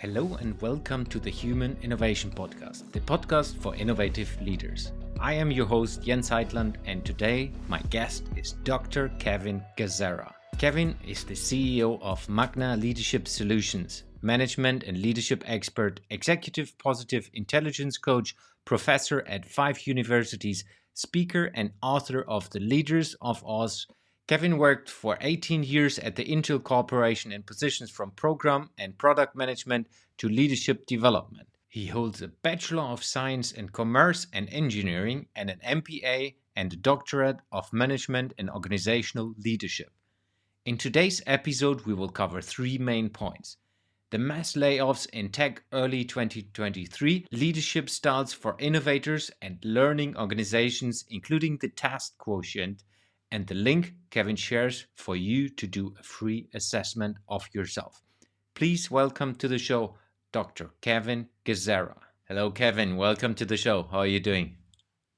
Hello and welcome to the Human Innovation Podcast, the podcast for innovative leaders. I am your host Jens Heitland, and today my guest is Dr. Kevin Gazzara. Kevin is the CEO of Magna Leadership Solutions, management and leadership expert, executive positive intelligence coach, professor at 5 universities, speaker and author of The Leaders of Oz. Kevin worked for 18 years at the Intel Corporation in positions from program and product management to leadership development. He holds a Bachelor of Science in Commerce and Engineering and an MBA and a Doctorate of Management and Organizational Leadership. In today's episode, we will cover 3 main points: the mass layoffs in tech early 2023, leadership styles for innovators and learning organizations, including the Task Quotient, and the link Kevin shares for you to do a free assessment of yourself. Please welcome to the show, Dr. Kevin Gazzara. Hello, Kevin. Welcome to the show. How are you doing?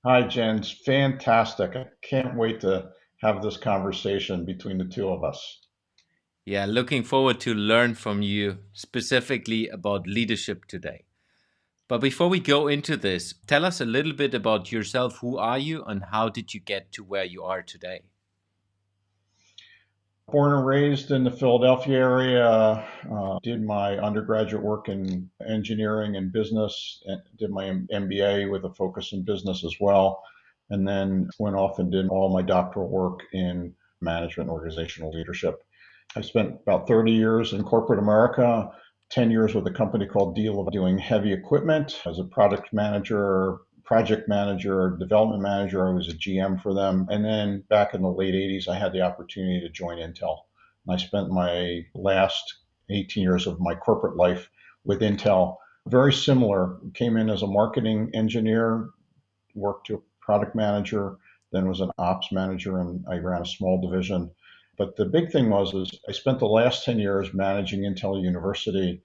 Hi, Jens. Fantastic. I can't wait to have this conversation between the two of us. Yeah, looking forward to learn from you specifically about leadership today. But before we go into this, tell us a little bit about yourself. Who are you and how did you get to where you are today? Born and raised in the Philadelphia area, did my undergraduate work in engineering and business, and did my MBA with a focus in business as well, and then went off and did all my doctoral work in management and organizational leadership. I spent about 30 years in corporate America, 10 years with a company called Deal, doing heavy equipment as a product manager, project manager, development manager. I was a GM for them. And then back in the late 80s, I had the opportunity to join Intel. And I spent my last 18 years of my corporate life with Intel. Very similar. Came in as a marketing engineer, worked to a product manager, then was an ops manager, and I ran a small division. But the big thing was I spent the last 10 years managing Intel University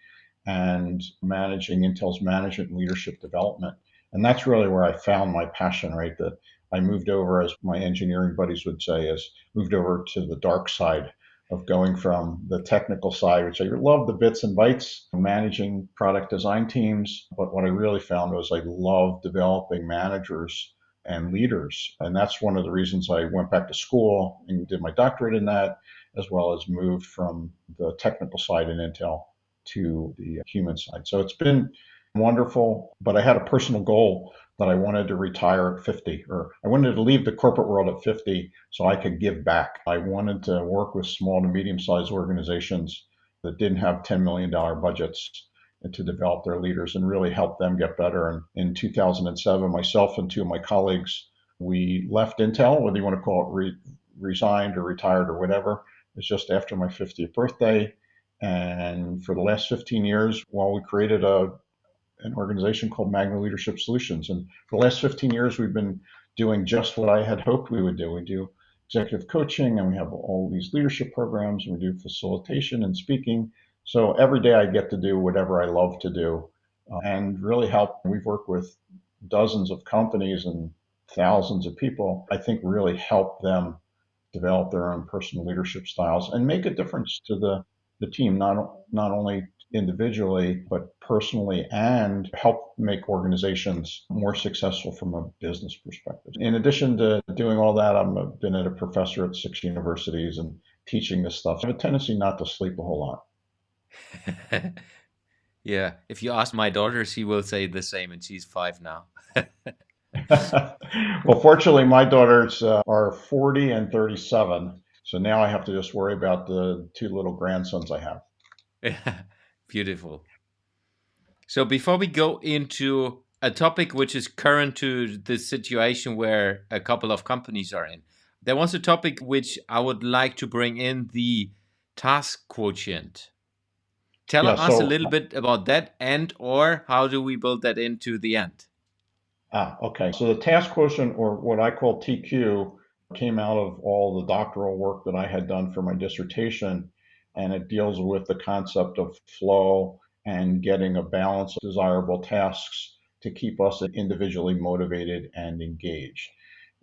and managing Intel's management and leadership development. And that's really where I found my passion, right? That I moved over, as my engineering buddies would say, moved over to the dark side of going from the technical side, which I love the bits and bytes, managing product design teams. But what I really found was I love developing managers and leaders. And that's one of the reasons I went back to school and did my doctorate in that, as well as moved from the technical side in Intel to the human side. So it's been wonderful, but I had a personal goal that I wanted to retire at 50, or I wanted to leave the corporate world at 50 so I could give back. I wanted to work with small to medium-sized organizations that didn't have $10 million budgets and to develop their leaders and really help them get better. And in 2007, myself and 2 of my colleagues, we left Intel, whether you want to call it resigned or retired or whatever. It was just after my 50th birthday. And for the last 15 years, while we created an organization called Magna Leadership Solutions. And for the last 15 years, we've been doing just what I had hoped we would do. We do executive coaching, and we have all these leadership programs, and we do facilitation and speaking. So every day I get to do whatever I love to do and really help. We've worked with dozens of companies and thousands of people. I think really help them develop their own personal leadership styles and make a difference to the team, not only individually, but personally, and help make organizations more successful from a business perspective. In addition to doing all that, I've been a professor at 6 universities and teaching this stuff. I have a tendency not to sleep a whole lot. Yeah, if you ask my daughter, she will say the same, and she's 5 now. Well, fortunately, my daughters are 40 and 37. So now I have to just worry about the 2 little grandsons I have. Yeah, beautiful. So before we go into a topic which is current to the situation where a couple of companies are in, there was a topic which I would like to bring in, the Task Quotient. Tell us a little bit about that, and or how do we build that into the end? Okay. So the Task Quotient, or what I call TQ, came out of all the doctoral work that I had done for my dissertation, and it deals with the concept of flow and getting a balance of desirable tasks to keep us individually motivated and engaged.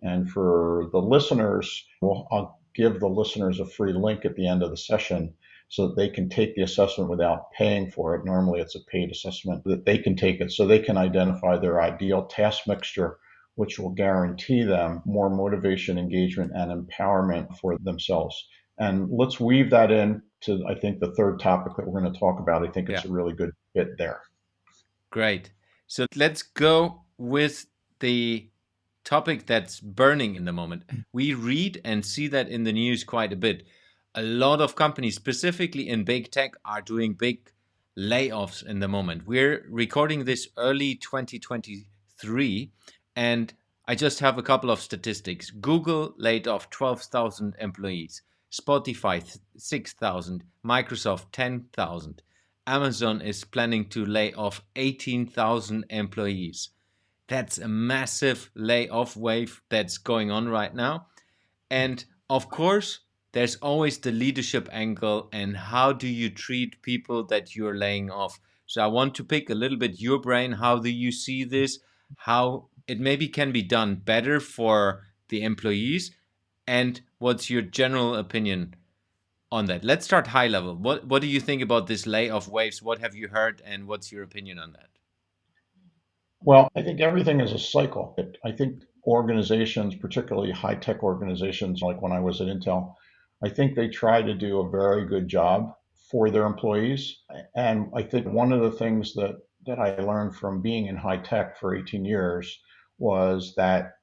And for the listeners, I'll give the listeners a free link at the end of the session so that they can take the assessment without paying for it. Normally it's a paid assessment, that they can take it so they can identify their ideal task mixture, which will guarantee them more motivation, engagement, and empowerment for themselves. And let's weave that in to, I think, the third topic that we're going to talk about. I think it's Yeah. a really good fit there. Great. So let's go with the topic that's burning in the moment. We read and see that in the news quite a bit. A lot of companies, specifically in big tech, are doing big layoffs in the moment. We're recording this early 2023, and I just have a couple of statistics. Google laid off 12,000 employees, Spotify 6,000, Microsoft 10,000. Amazon is planning to lay off 18,000 employees. That's a massive layoff wave that's going on right now. And of course, there's always the leadership angle and how do you treat people that you're laying off. So I want to pick a little bit your brain. How do you see this? How it maybe can be done better for the employees? And what's your general opinion on that? Let's start high level. What do you think about this layoff waves? What have you heard and what's your opinion on that? Well, I think everything is a cycle. I think organizations, particularly high tech organizations like when I was at Intel, I think they try to do a very good job for their employees. And I think one of the things that I learned from being in high tech for 18 years was that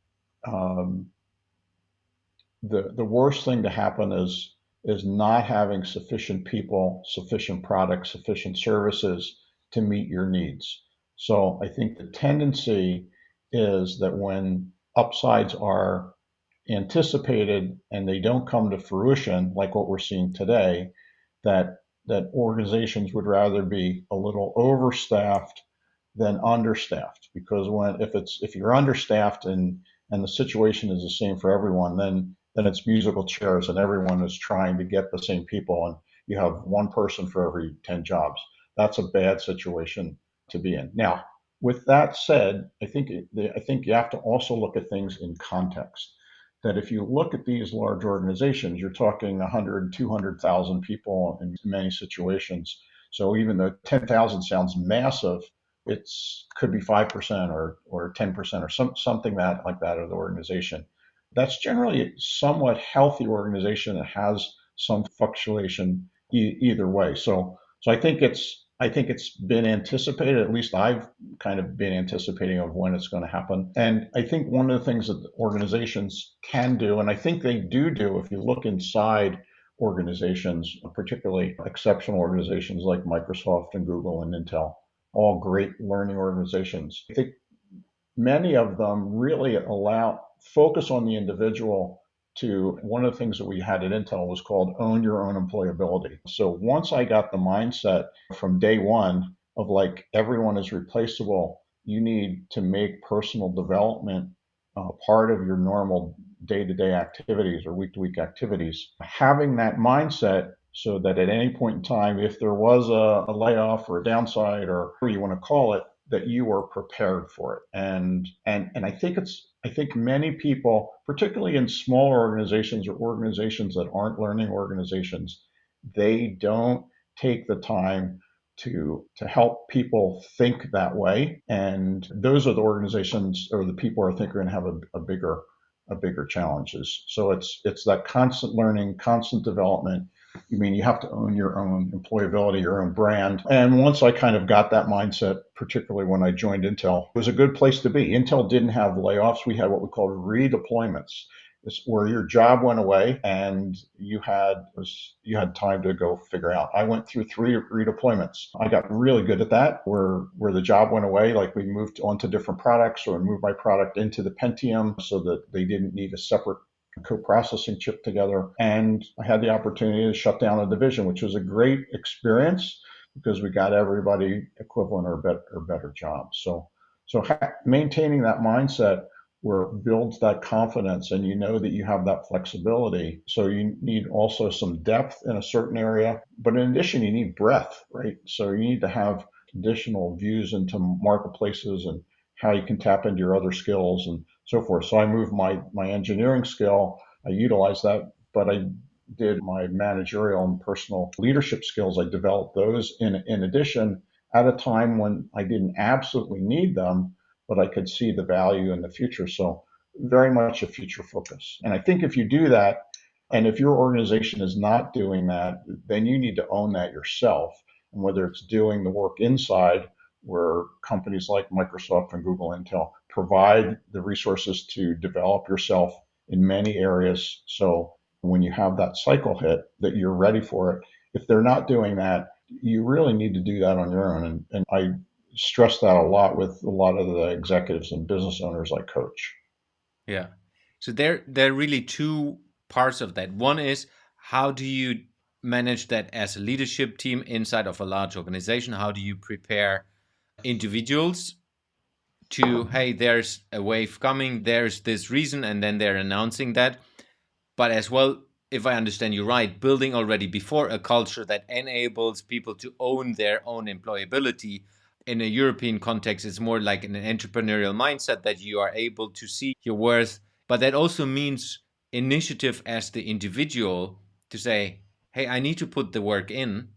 um, the worst thing to happen is not having sufficient people, sufficient products, sufficient services to meet your needs. So I think the tendency is that when upsides are anticipated and they don't come to fruition, like what we're seeing today, that that organizations would rather be a little overstaffed than understaffed. Because if you're understaffed and the situation is the same for everyone, then it's musical chairs and everyone is trying to get the same people and you have one person for every 10 jobs. That's a bad situation to be in. Now, with that said, I think you have to also look at things in context. That if you look at these large organizations, you're talking 100, 200,000 people in many situations. So even though 10,000 sounds massive, it's could be 5% or 10% or something that like that of the organization. That's generally a somewhat healthy organization that has some fluctuation either way. So I think it's been anticipated. At least I've kind of been anticipating of when it's going to happen. And I think one of the things that organizations can do, and I think they do, if you look inside organizations, particularly exceptional organizations like Microsoft and Google and Intel, all great learning organizations. I think many of them really focus on the individual. To one of the things that we had at Intel was called own your own employability. So once I got the mindset from day one of like everyone is replaceable, you need to make personal development part of your normal day-to-day activities or week-to-week activities. Having that mindset so that at any point in time, if there was a layoff or a downside or whatever you want to call it, that you are prepared for it. And I think many people, particularly in smaller organizations or organizations that aren't learning organizations, they don't take the time to help people think that way. And those are the organizations or the people I think are going to have a bigger challenges. So it's that constant learning, constant development. I mean, you have to own your own employability, your own brand. And once I kind of got that mindset, particularly when I joined Intel, it was a good place to be. Intel didn't have layoffs. We had what we called redeployments. It's where your job went away and you had time to go figure out. I went through 3 redeployments. I got really good at that, where the job went away, like we moved on to different products or moved my product into the Pentium so that they didn't need a separate co-processing chip together. And I had the opportunity to shut down a division, which was a great experience because we got everybody equivalent or better jobs. So maintaining that mindset where it builds that confidence and you know that you have that flexibility. So you need also some depth in a certain area, but in addition, you need breadth, right? So you need to have additional views into marketplaces and how you can tap into your other skills and so forth. So I moved my engineering skill, I utilized that, but I did my managerial and personal leadership skills. I developed those in addition at a time when I didn't absolutely need them, but I could see the value in the future. So very much a future focus. And I think if you do that, and if your organization is not doing that, then you need to own that yourself. And whether it's doing the work inside, where companies like Microsoft and Google, Intel provide the resources to develop yourself in many areas. So when you have that cycle hit, that you're ready for it. If they're not doing that, you really need to do that on your own. And I stress that a lot with a lot of the executives and business owners I coach. Yeah. So there are really two parts of that. One is, how do you manage that as a leadership team inside of a large organization? How do you prepare individuals to, hey, there's a wave coming, there's this reason, and then they're announcing that. But as well, if I understand you right, building already before a culture that enables people to own their own employability. In a European context, it's more like an entrepreneurial mindset that you are able to see your worth. But that also means initiative as the individual to say, hey, I need to put the work in.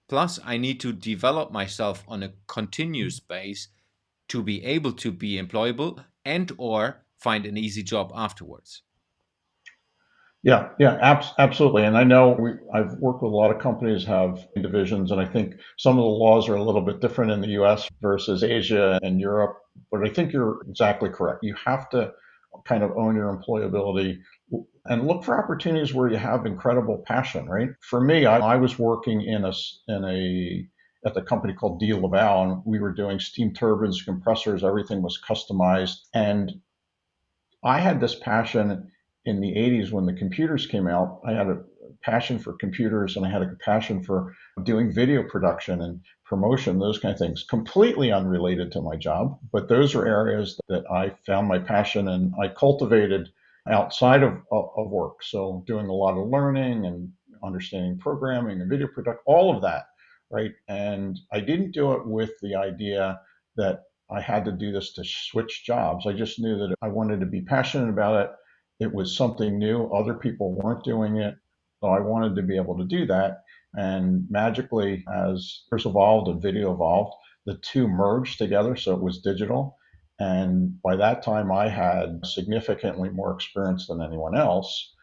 Plus, I need to develop myself on a continuous base to be able to be employable and or find an easy job afterwards. Absolutely. And I know I've worked with a lot of companies have divisions, and I think some of the laws are a little bit different in the US versus Asia and Europe. But I think you're exactly correct. You have to kind of own your employability and look for opportunities where you have incredible passion, right? For me, I was working at the company called D. Laval, and we were doing steam turbines, compressors, everything was customized. And I had this passion in the 80s when the computers came out. I had a passion for computers and I had a passion for doing video production and promotion, those kind of things, completely unrelated to my job. But those are areas that I found my passion and I cultivated outside of work. So doing a lot of learning and understanding programming and video production, all of that, right? And I didn't do it with the idea that I had to do this to switch jobs. I just knew that I wanted to be passionate about it. It was something new. Other people weren't doing it. So I wanted to be able to do that. And magically, as years evolved and video evolved, the two merged together. So it was digital. And by that time, I had significantly more experience than anyone else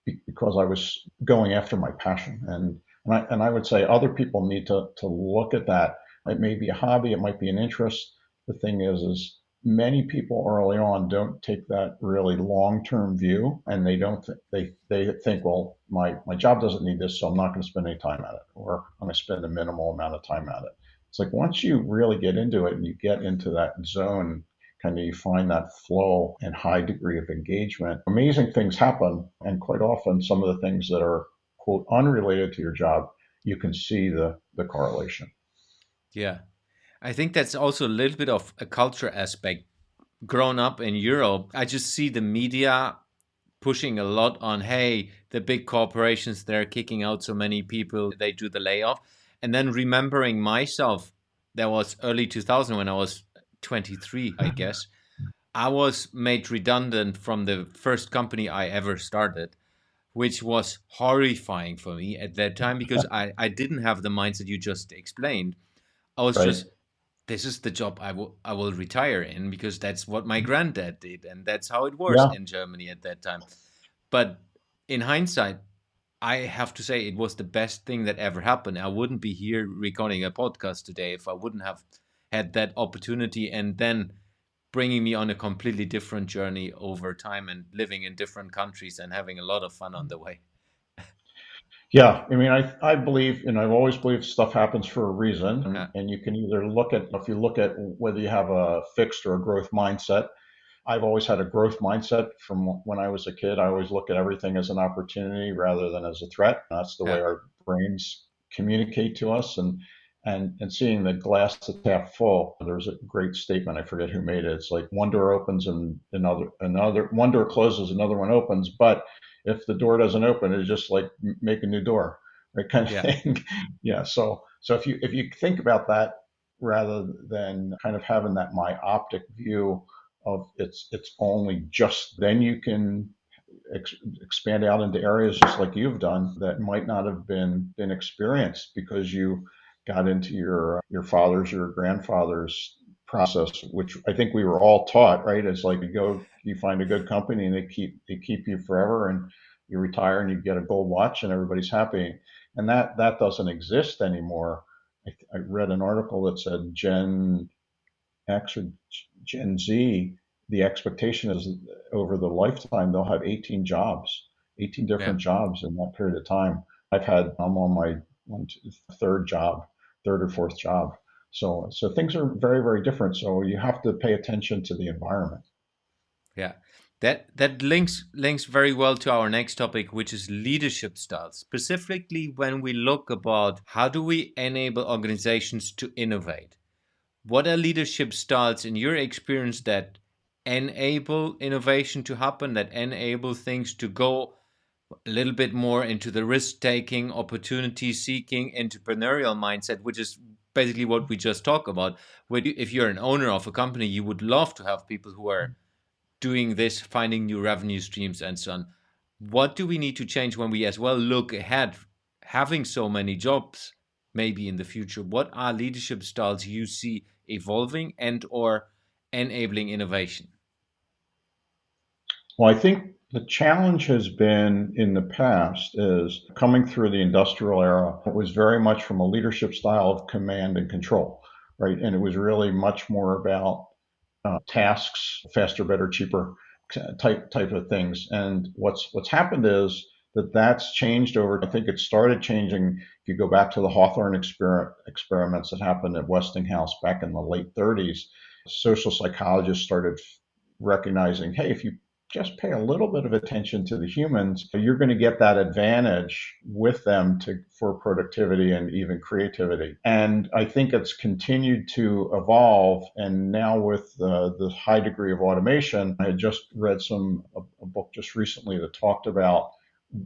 because I was going after my passion. And I would say other people need to look at that. It may be a hobby, it might be an interest. The thing is many people early on don't take that really long-term view, and they don't they think, well, my job doesn't need this, so I'm not going to spend any time at it, or I'm going to spend a minimal amount of time at it. It's like once you really get into it and you get into that zone, kind of you find that flow and high degree of engagement, amazing things happen. And quite often, some of the things that are, quote, unrelated to your job, you can see the correlation. Yeah. I think that's also a little bit of a culture aspect. Grown up in Europe, I just see the media pushing a lot on, hey, the big corporations, they're kicking out so many people, they do the layoff. And then remembering myself, that was early 2000 when I was 23, I guess. I was made redundant from the first company I ever started, which was horrifying for me at that time because I didn't have the mindset you just explained. I was Right. just, this is the job I will retire in because that's what my granddad did and that's how it was Yeah. in Germany at that time. But in hindsight, I have to say it was the best thing that ever happened. I wouldn't be here recording a podcast today if I wouldn't have had that opportunity and then bringing me on a completely different journey over time and living in different countries and having a lot of fun on the way. Yeah, I mean, I believe, and I've always believed stuff happens for a reason. Yeah, And you can either look at, if you look at whether you have a fixed or a growth mindset. I've always had a growth mindset from when I was a kid. I always look at everything as an opportunity rather than as a threat. That's the way yeah, our brains communicate to us. And seeing the glass that's half full. There's a great statement. I forget who made it. It's like one door opens and another one door closes, another one opens. But if the door doesn't open, it's just like make a new door, right? Kind of yeah, thing. Yeah. So if you think about that rather than kind of having that myopic view of it's only just then you can expand out into areas just like you've done that might not have been experienced because you got into your father's, your grandfather's process, which I think we were all taught, right? It's like you find a good company and they keep you forever, and you retire and you get a gold watch and everybody's happy. And that doesn't exist anymore. I read an article that said Gen X or Gen Z, the expectation is over the lifetime they'll have 18 jobs, 18 Yeah. different jobs in that period of time. I'm on my third job, third or fourth job. So things are very, very different. So you have to pay attention to the environment. Yeah. That links very well to our next topic, which is leadership styles. Specifically, when we look about how do we enable organizations to innovate? What are leadership styles in your experience that enable innovation to happen, that enable things to go a little bit more into the risk-taking, opportunity-seeking, entrepreneurial mindset, which is basically what we just talked about. If you're an owner of a company, you would love to have people who are doing this, finding new revenue streams and so on. What do we need to change when we as well look ahead, having so many jobs maybe in the future? What are leadership styles you see evolving and or enabling innovation? Well, I think the challenge has been in the past is coming through the industrial era. It was very much from a leadership style of command and control, right? And it was really much more about tasks, faster, better, cheaper type of things. And what's happened is that's changed over. I think it started changing. If you go back to the Hawthorne experiments that happened at Westinghouse back in the late 30s, social psychologists started recognizing, hey, if you just pay a little bit of attention to the humans, you're going to get that advantage with them for productivity and even creativity. And I think it's continued to evolve. And now with the high degree of automation, I had just read a book just recently that talked about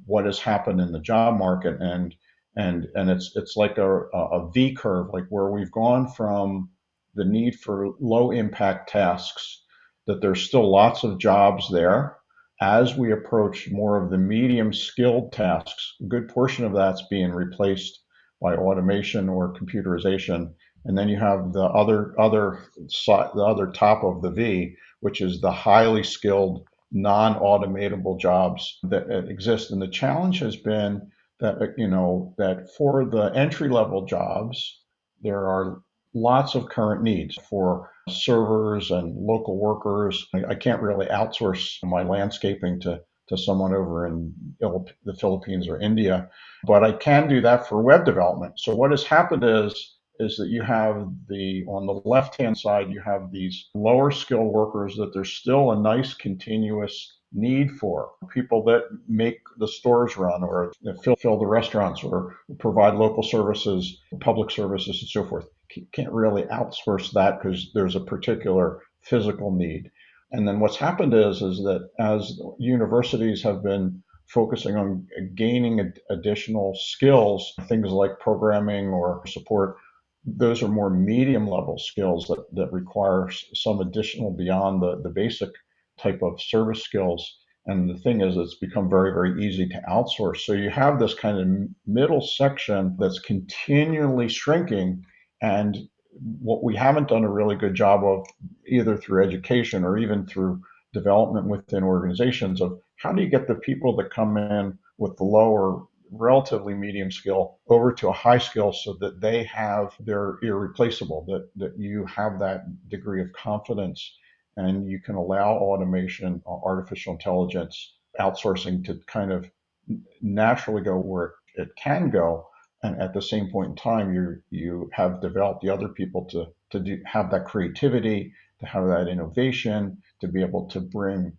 what has happened in the job market, and it's like a V curve, like where we've gone from the need for low impact tasks, that there's still lots of jobs there. As we approach more of the medium skilled tasks, a good portion of that's being replaced by automation or computerization. And then you have the other top of the V, which is the highly skilled, non-automatable jobs that exist. And the challenge has been that for the entry level jobs, there are lots of current needs for servers and local workers. I can't really outsource my landscaping to someone over in the Philippines or India, but I can do that for web development. So what has happened is that you have on the left hand side, you have these lower skill workers that there's still a nice continuous need for, people that make the stores run or fill the restaurants or provide local services, public services, and so forth. Can't really outsource that because there's a particular physical need. And then what's happened is that as universities have been focusing on gaining additional skills, things like programming or support, those are more medium level skills that require some additional beyond the basic type of service skills. And the thing is, it's become very, very easy to outsource. So you have this kind of middle section that's continually shrinking. And what we haven't done a really good job of, either through education or even through development within organizations, of how do you get the people that come in with the lower, relatively medium skill over to a high skill so that they're irreplaceable, that you have that degree of confidence and you can allow automation, artificial intelligence, outsourcing to kind of naturally go where it can go. And at the same point in time, you have developed the other people have that creativity, to have that innovation, to be able to bring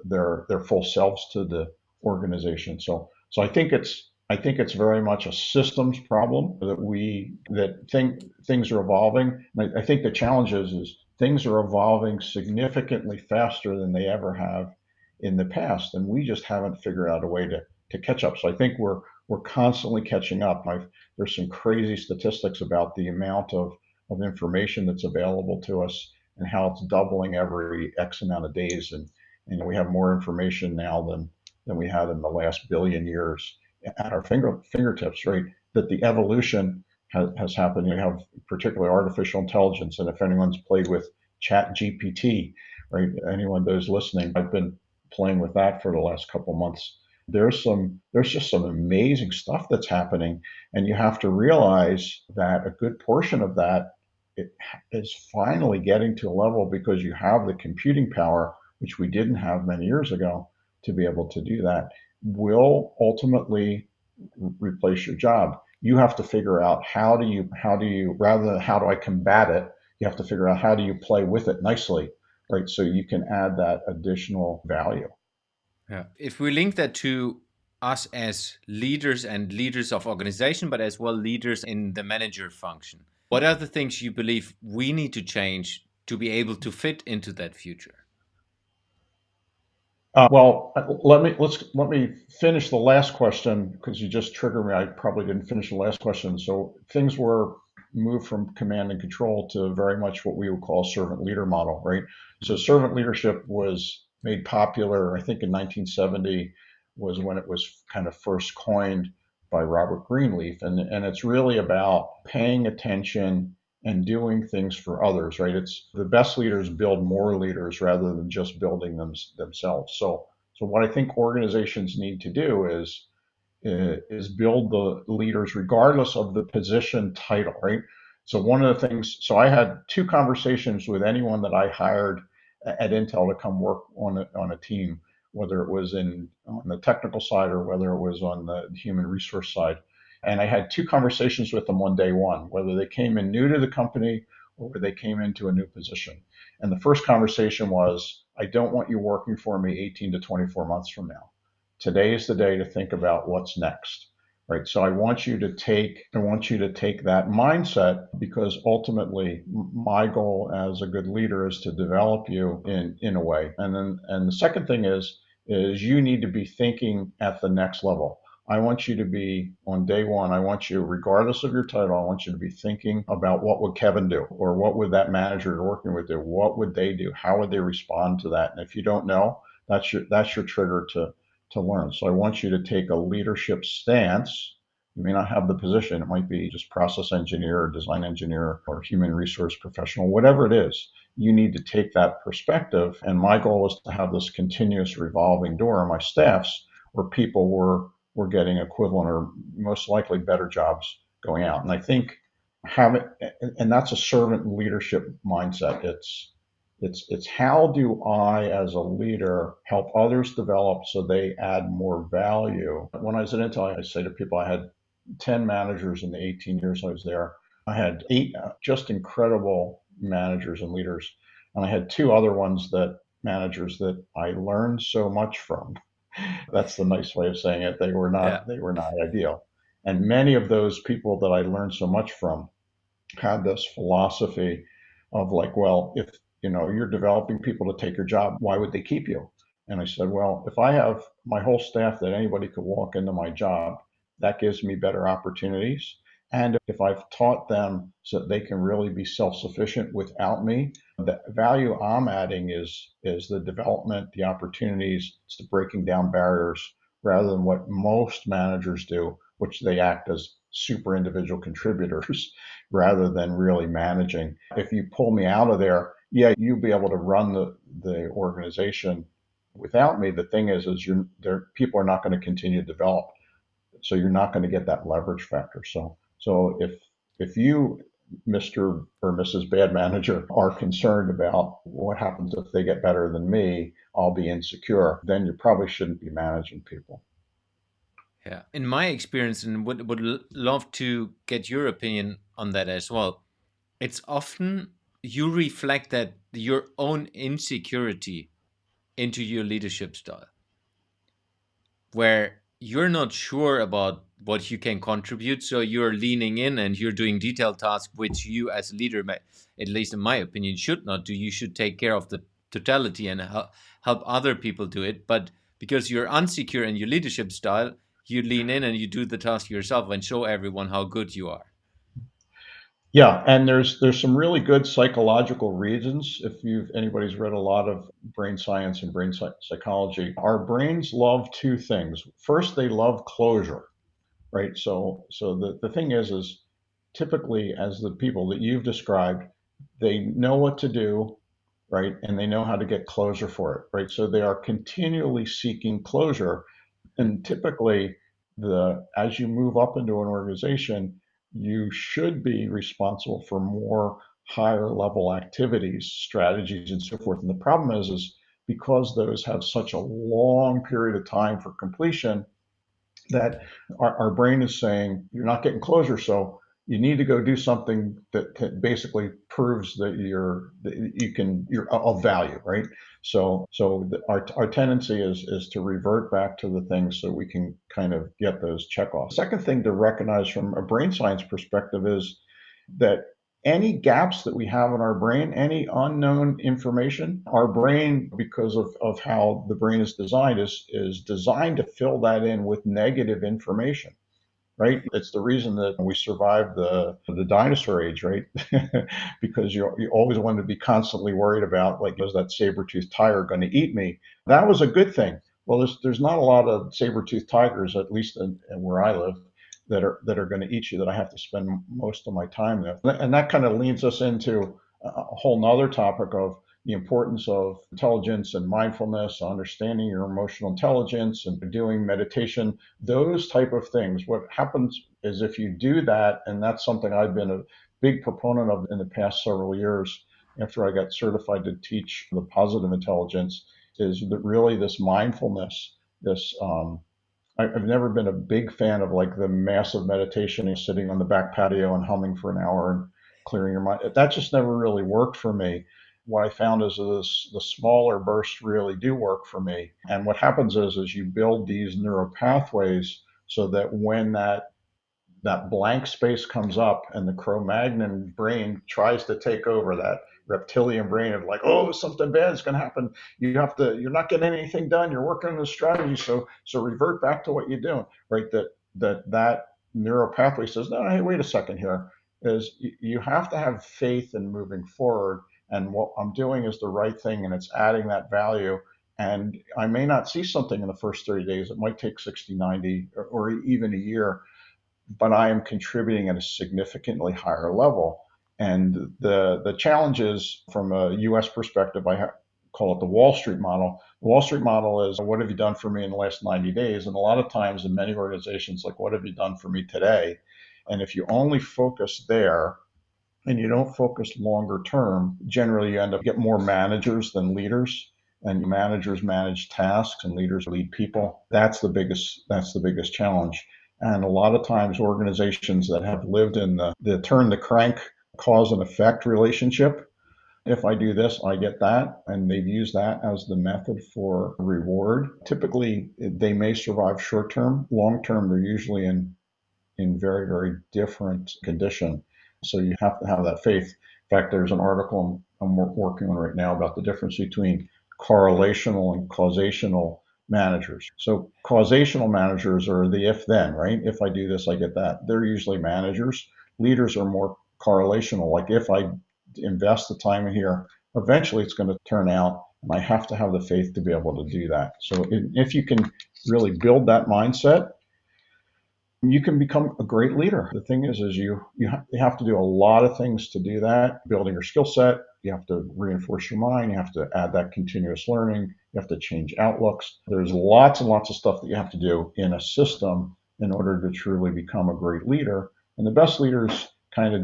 their full selves to the organization. So I think it's very much a systems problem things are evolving. And I think the challenge is things are evolving significantly faster than they ever have in the past, and we just haven't figured out a way to catch up. So I think we're constantly catching up. There's some crazy statistics about the amount of information that's available to us and how it's doubling every X amount of days, and we have more information now than we had in the last billion years at our fingertips, right? That the evolution has happened. You have particularly artificial intelligence, and if anyone's played with Chat GPT, right? Anyone those listening, I've been playing with that for the last couple of months. There's just some amazing stuff that's happening, and you have to realize that a good portion of that it is finally getting to a level because you have the computing power, which we didn't have many years ago, to be able to do that, will ultimately replace your job. You have to figure out how do you rather than how do I combat it, you have to figure out how do you play with it nicely, right? So you can add that additional value. Yeah. If we link that to us as leaders and leaders of organization, but as well leaders in the manager function, what are the things you believe we need to change to be able to fit into that future? Well, let me finish the last question because you just triggered me. I probably didn't finish the last question. So things were moved from command and control to very much what we would call a servant leader model, right? So servant leadership was made popular, I think in 1970 was when it was kind of first coined by Robert Greenleaf. And it's really about paying attention and doing things for others, right? It's the best leaders build more leaders rather than just building themselves. So what I think organizations need to do is build the leaders regardless of the position title, right? So one of the things, so I had two conversations with anyone that I hired at Intel to come work on a team, whether it was on the technical side or whether it was on the human resource side. And I had two conversations with them on day one, whether they came in new to the company or whether they came into a new position. And the first conversation was, I don't want you working for me 18 to 24 months from now. Today is the day to think about what's next, right? So I want you to take that mindset because ultimately my goal as a good leader is to develop you in a way. And the second thing is you need to be thinking at the next level. I want you to be on day one. I want you, regardless of your title, I want you to be thinking about what would Kevin do, or what would that manager you're working with do? What would they do? How would they respond to that? And if you don't know, that's your trigger to learn. So I want you to take a leadership stance. You may not have the position. It might be just process engineer or design engineer or human resource professional, whatever it is. You need to take that perspective. And my goal is to have this continuous revolving door on my staffs where people were getting equivalent or most likely better jobs going out. And I think and that's a servant leadership mindset. It's how do I, as a leader, help others develop so they add more value. When I was at Intel, I say to people, I had 10 managers in the 18 years I was there. I had 8 just incredible managers and leaders, and I had 2 other managers that I learned so much from. That's the nice way of saying it. They were not ideal. And many of those people that I learned so much from had this philosophy of like, well, if you're developing people to take your job, why would they keep you? And I said, well, if I have my whole staff that anybody could walk into my job, that gives me better opportunities. And if I've taught them so that they can really be self-sufficient without me, the value I'm adding is the development, the opportunities, it's the breaking down barriers rather than what most managers do, which they act as super individual contributors rather than really managing. If you pull me out of there, yeah, you'll be able to run the organization without me. The thing is people are not going to continue to develop. So you're not going to get that leverage factor. So if you, Mr. or Mrs. Bad Manager, are concerned about what happens if they get better than me, I'll be insecure, then you probably shouldn't be managing people. Yeah. In my experience, and would love to get your opinion on that as well, it's often you reflect that your own insecurity into your leadership style, where you're not sure about what you can contribute. So you're leaning in and you're doing detailed tasks, which you as a leader, at least in my opinion, should not do. You should take care of the totality and help other people do it. But because you're unsecure in your leadership style, you lean in and you do the task yourself and show everyone how good you are. Yeah, and there's some really good psychological reasons. If anybody's read a lot of brain science and psychology, our brains love two things. First, they love closure, right? So the thing is typically, as the people that you've described, they know what to do, right? And they know how to get closure for it, right? So they are continually seeking closure. Mm. And typically, the as you move up into an organization, you should be responsible for more higher level activities, strategies, and so forth. And the problem is because those have such a long period of time for completion, that our brain is saying you're not getting closure, so you need to go do something that basically proves that you're of value, right? Our tendency is to revert back to the things so we can kind of get those check offs. Second thing to recognize from a brain science perspective is that any gaps that we have in our brain, any unknown information, our brain, because of how the brain is designed to fill that in with negative information, right? It's the reason that we survived the dinosaur age, right? Because you always wanted to be constantly worried about, like, is that saber-toothed tiger going to eat me? That was a good thing. Well, there's not a lot of saber-toothed tigers, at least in where I live, that are going to eat you, that I have to spend most of my time with. And that kind of leads us into a whole nother topic of the importance of intelligence and mindfulness, understanding your emotional intelligence and doing meditation, those type of things. What happens is if you do that, and that's something I've been a big proponent of in the past several years after I got certified to teach the positive intelligence, is that really this mindfulness, this I've never been a big fan of like the massive meditation and sitting on the back patio and humming for an hour and clearing your mind. That just never really worked for me. What I found is the smaller bursts really do work for me. And what happens is you build these neural pathways so that when that blank space comes up and the Cro-Magnon brain tries to take over, that reptilian brain of like, oh, something bad is going to happen. You're not getting anything done. You're working on the strategy. So revert back to what you're doing, right? That neural pathway says, no, hey, wait a second here. Is you have to have faith in moving forward. And what I'm doing is the right thing, and it's adding that value. And I may not see something in the first 30 days. It might take 60, 90, or even a year, but I am contributing at a significantly higher level. And the challenge is, from a U.S. perspective, call it the Wall Street model. The Wall Street model is, what have you done for me in the last 90 days? And a lot of times in many organizations, like, what have you done for me today? And if you only focus there and you don't focus longer term, generally you end up getting more managers than leaders. And managers manage tasks and leaders lead people. That's the biggest challenge. And a lot of times organizations that have lived in the turn the crank cause and effect relationship. If I do this, I get that. And they've used that as the method for reward. Typically, they may survive short term. Long term, they're usually in very, very different condition. So you have to have that faith. In fact, there's an article I'm working on right now about the difference between correlational and causational managers. So causational managers are the if then, right? If I do this, I get that. They're usually managers. Leaders are more correlational. Like, if I invest the time in here, eventually it's going to turn out, and I have to have the faith to be able to do that. So if you can really build that mindset, you can become a great leader. The thing is you have to do a lot of things to do that. Building your skill set, you have to reinforce your mind, you have to add that continuous learning, you have to change outlooks. There's lots and lots of stuff that you have to do in a system in order to truly become a great leader. And the best leaders kind of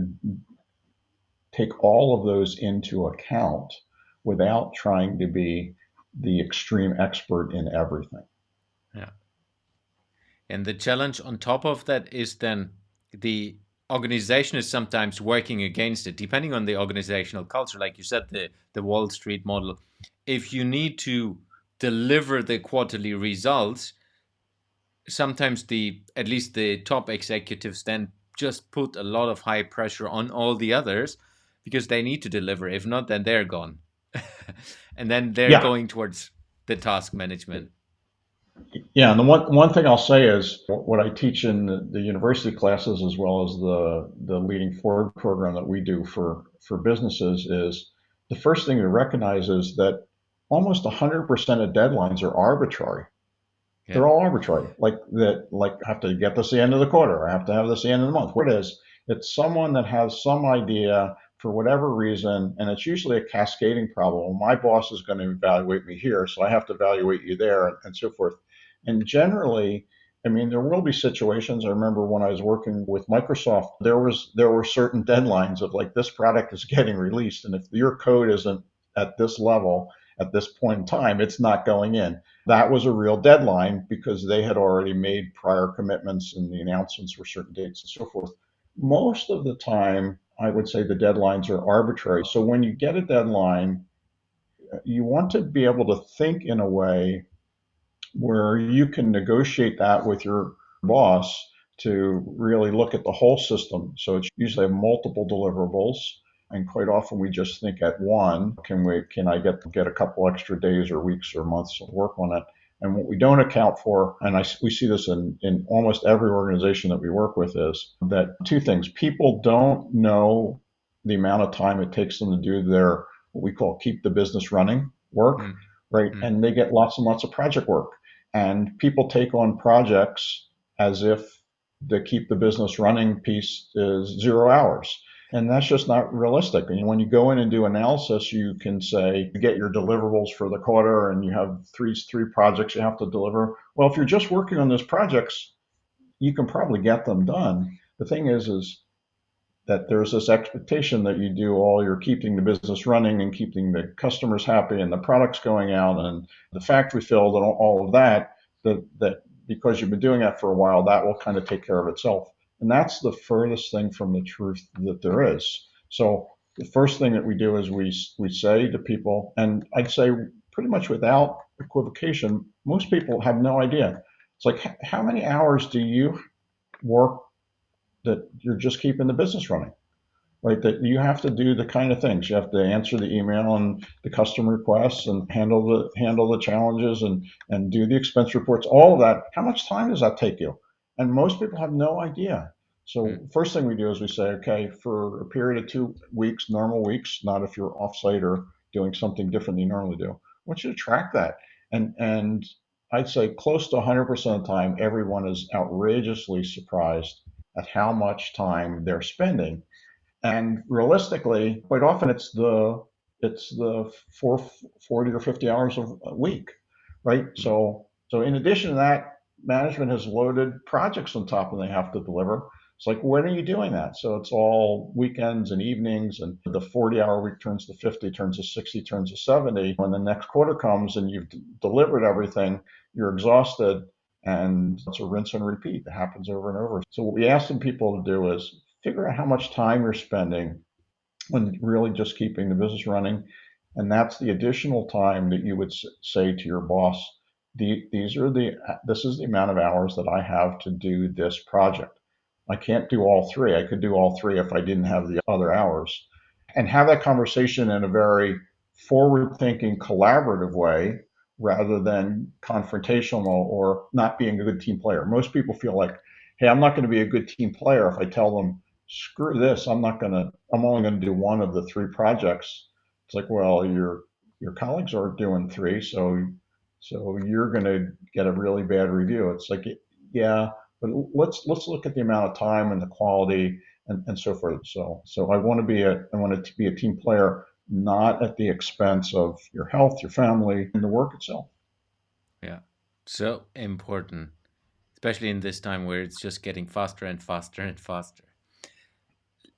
take all of those into account without trying to be the extreme expert in everything. Yeah. And the challenge on top of that is then the organization is sometimes working against it, depending on the organizational culture. Like you said, the Wall Street model. If you need to deliver the quarterly results, sometimes at least the top executives then just put a lot of high pressure on all the others because they need to deliver. If not, then they're gone. And then they're Yeah, going towards the task management. Yeah, and the one thing I'll say is what I teach in the university classes, as well as the leading forward program that we do for businesses, is the first thing to recognize is that almost 100% of deadlines are arbitrary. Yeah. They're all arbitrary. Like that, like I have to get this at the end of the quarter. I have to have this at the end of the month. What it is, it's someone that has some idea for whatever reason, and it's usually a cascading problem. Well, my boss is going to evaluate me here, so I have to evaluate you there, and so forth. And generally, I mean, there will be situations. I remember when I was working with Microsoft, there were certain deadlines of like this product is getting released, and if your code isn't at this level at this point in time, it's not going in. That was a real deadline because they had already made prior commitments and the announcements were certain dates and so forth. Most of the time, I would say the deadlines are arbitrary. So when you get a deadline, you want to be able to think in a way where you can negotiate that with your boss to really look at the whole system. So it's usually multiple deliverables. And quite often we just think at one, can I get a couple extra days or weeks or months to work on it? And what we don't account for, and we see this in almost every organization that we work with, is that two things. People don't know the amount of time it takes them to do their, what we call keep the business running work, Mm. right? Mm. And they get lots and lots of project work. And people take on projects as if the keep the business running piece is 0 hours. And that's just not realistic. And when you go in and do analysis, you can say you get your deliverables for the quarter and you have three projects you have to deliver. Well, if you're just working on those projects, you can probably get them done. The thing is that there's this expectation that you do all your keeping the business running and keeping the customers happy and the products going out and the factory filled and all of that, that because you've been doing that for a while, that will kind of take care of itself. And that's the furthest thing from the truth that there is. So the first thing that we do is we say to people, and I'd say pretty much without equivocation, most people have no idea. It's like, how many hours do you work that you're just keeping the business running? Right? That you have to do the kind of things. You have to answer the email and the customer requests and handle the challenges and do the expense reports. All of that. How much time does that take you? And most people have no idea. So Mm. first thing we do is we say, okay, for a period of 2 weeks, normal weeks, not if you're offsite or doing something different than you normally do. I want you to track that. And I'd say close to 100% of the time, everyone is outrageously surprised at how much time they're spending. And realistically, quite often it's the 40 or 50 hours a week, right? Mm. So in addition to that, management has loaded projects on top and they have to deliver. It's like, when are you doing that? So it's all weekends and evenings, and the 40-hour week turns to 50, turns to 60, turns to 70. When the next quarter comes and you've delivered everything, you're exhausted, and it's a rinse and repeat. It happens over and over. So what we ask some people to do is figure out how much time you're spending on really just keeping the business running. And that's the additional time that you would say to your boss, this is the amount of hours that I have to do this project. I can't do all three. I could do all three if I didn't have the other hours. And have that conversation in a very forward thinking, collaborative way rather than confrontational or not being a good team player. Most people feel like, hey, I'm not going to be a good team player if I tell them, screw this, I'm only going to do one of the three projects. It's like, well, your colleagues are doing three, so you're going to get a really bad review. It's like, yeah, but let's look at the amount of time and the quality and so forth. So I want to be a team player, not at the expense of your health, your family, and the work itself. Yeah. So important, especially in this time where it's just getting faster and faster and faster.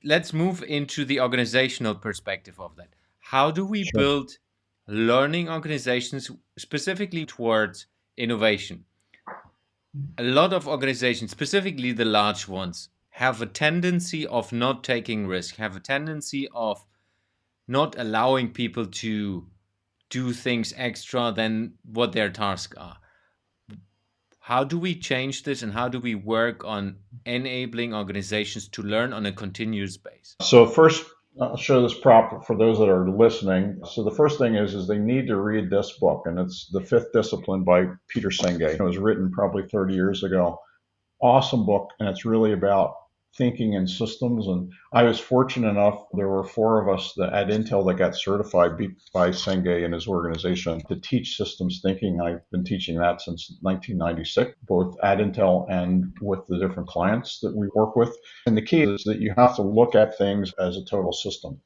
Let's move into the organizational perspective of that. How do we Sure. build learning organizations specifically towards innovation? A lot of organizations, specifically the large ones, have a tendency of not taking risk, have a tendency of not allowing people to do things extra than what their tasks are. How do we change this, and how do we work on enabling organizations to learn on a continuous basis? So first, I'll show this prop for those that are listening. So the first thing is they need to read this book, and it's The Fifth Discipline by Peter Senge. It was written probably 30 years ago. Awesome book, and it's really about thinking in systems. And I was fortunate enough, there were four of us at Intel that got certified by Senge and his organization to teach systems thinking. I've been teaching that since 1996, both at Intel and with the different clients that we work with. And the key is that you have to look at things as a total system.